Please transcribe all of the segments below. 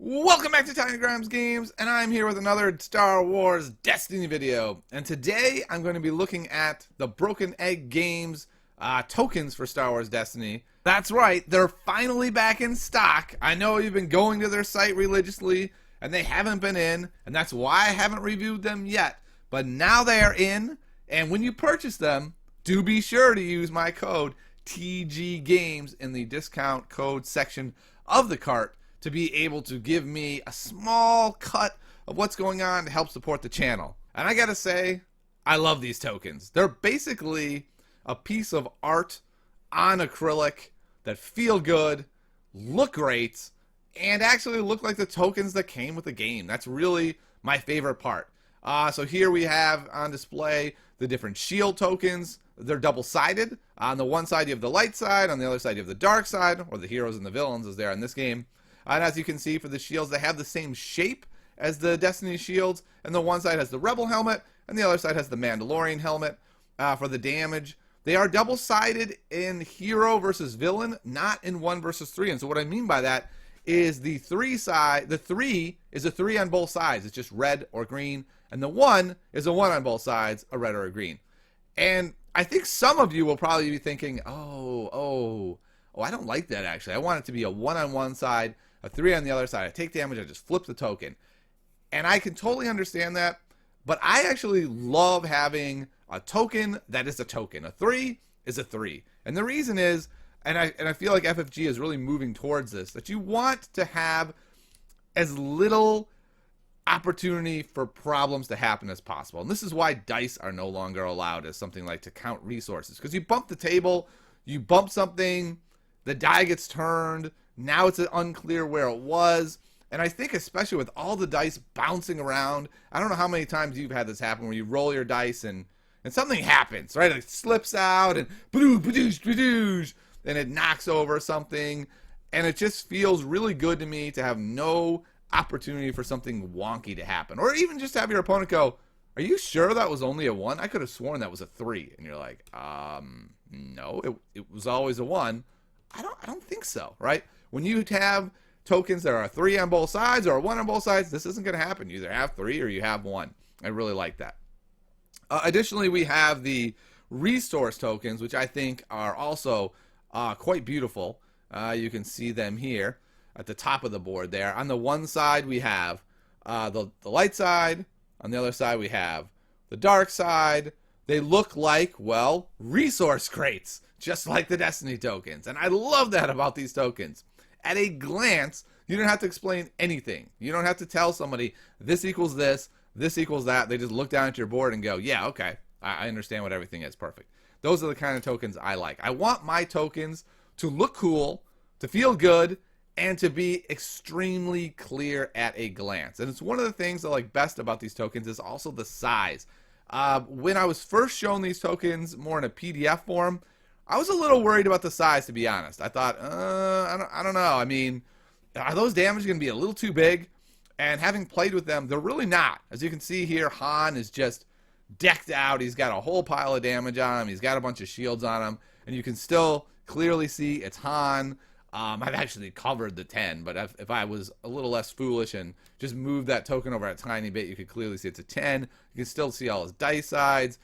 Welcome back to Tiny Grimes Games, and I'm here with another Star Wars Destiny video. And today I'm going to be looking at the Broken Egg Games tokens for Star Wars Destiny. That's right, they're finally back in stock. I know you've been going to their site religiously, and they haven't been in, and that's why I haven't reviewed them yet. But now they are in, and when you purchase them, do be sure to use my code TGGames in the discount code section of the cart to be able to give me a small cut of what's going on to help support the channel. And I gotta say, I love these tokens. They're basically a piece of art on acrylic that feel good, look great, and actually look like the tokens that came with the game. That's really my favorite part. So here we have on display the different shield tokens. They're double-sided. On the one side you have the light side, on the other side you have the dark side, or the heroes and the villains as they are in this game. And as you can see for the shields, they have the same shape as the Destiny shields. And the one side has the Rebel helmet, and the other side has the Mandalorian helmet for the damage. They are double-sided in hero versus villain, not in 1 versus 3. And so what I mean by that is the 3 is a 3 on both sides. It's just red or green. And the 1 is a 1 on both sides, a red or a green. And I think some of you will probably be thinking, oh, I don't like that actually. I want it to be a 1 on one side, a 3 on the other side. I take damage, I just flip the token. And I can totally understand that, but I actually love having a token that is a token. A 3 is a 3. And the reason is, and I feel like FFG is really moving towards this, that you want to have as little opportunity for problems to happen as possible. And this is why dice are no longer allowed as something like to count resources. Because you bump the table, you bump something, the die gets turned, now it's unclear where it was. And I think especially with all the dice bouncing around, I don't know how many times you've had this happen where you roll your dice and something happens, right? It slips out and badoosh, and it knocks over something. And it just feels really good to me to have no opportunity for something wonky to happen. Or even just have your opponent go, are you sure that was only a 1? I could have sworn that was a 3. And you're like, no, it was always a 1. I don't think so, right? When you have tokens that are a 3 on both sides or a 1 on both sides, this isn't going to happen. You either have 3 or you have 1. I really like that. Additionally, we have the resource tokens, which I think are also quite beautiful. You can see them here at the top of the board there. On the one side, we have the light side. On the other side, we have the dark side. They look like, well, resource crates, just like the Destiny tokens. And I love that about these tokens. At a glance, you don't have to explain anything. You don't have to tell somebody, this equals this equals that. They just look down at your board and go, yeah, okay, I understand what everything is. Perfect. Those are the kind of tokens I like. I want my tokens to look cool, to feel good, and to be extremely clear at a glance. And it's one of the things I like best about these tokens is also the size. When I was first shown these tokens more in a PDF form, I was a little worried about the size, to be honest. I thought, I don't know. I mean, are those damage going to be a little too big? And having played with them, they're really not. As you can see here, Han is just decked out. He's got a whole pile of damage on him. He's got a bunch of shields on him. And you can still clearly see it's Han. I've actually covered the 10, but if I was a little less foolish and just moved that token over a tiny bit, you could clearly see it's a 10. You can still see all his dice sides.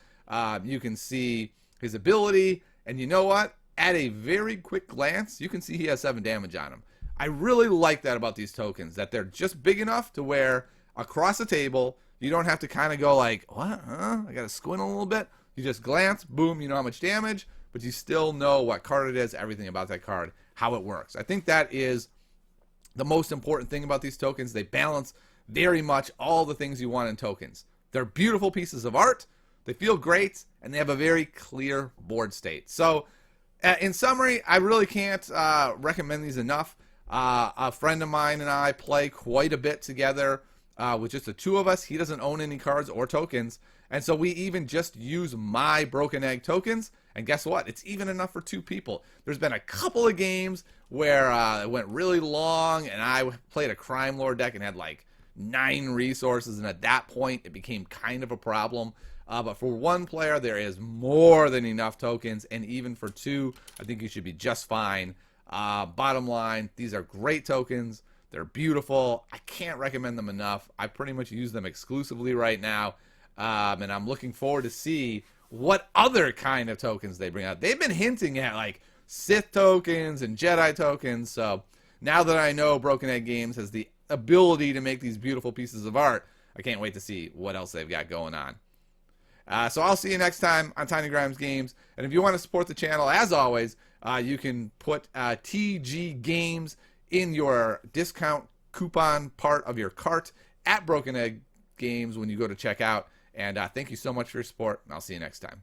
You can see his ability. And you know what? At a very quick glance, you can see he has 7 damage on him. I really like that about these tokens, that they're just big enough to where across the table, you don't have to kind of go like, what? Huh? I got to squint a little bit. You just glance, boom, you know how much damage, but you still know what card it is, everything about that card, how it works. I think that is the most important thing about these tokens. They balance very much all the things you want in tokens. They're beautiful pieces of art. They feel great, and they have a very clear board state. So, in summary, I really can't recommend these enough. A friend of mine and I play quite a bit together with just the 2 of us. He doesn't own any cards or tokens, and so we even just use my Broken Egg tokens, and guess what? It's even enough for 2 people. There's been a couple of games where it went really long, and I played a Crime Lord deck and had like 9 resources, and at that point, it became kind of a problem. But for 1 player, there is more than enough tokens, and even for 2, I think you should be just fine. Bottom line, these are great tokens. They're beautiful. I can't recommend them enough. I pretty much use them exclusively right now, and I'm looking forward to see what other kind of tokens they bring out. They've been hinting at like Sith tokens and Jedi tokens, so now that I know Broken Egg Games has the ability to make these beautiful pieces of art, I can't wait to see what else they've got going on. So I'll see you next time on Tiny Grimes Games. And if you want to support the channel, as always, you can put TG Games in your discount coupon part of your cart at Broken Egg Games when you go to check out. And thank you so much for your support, and I'll see you next time.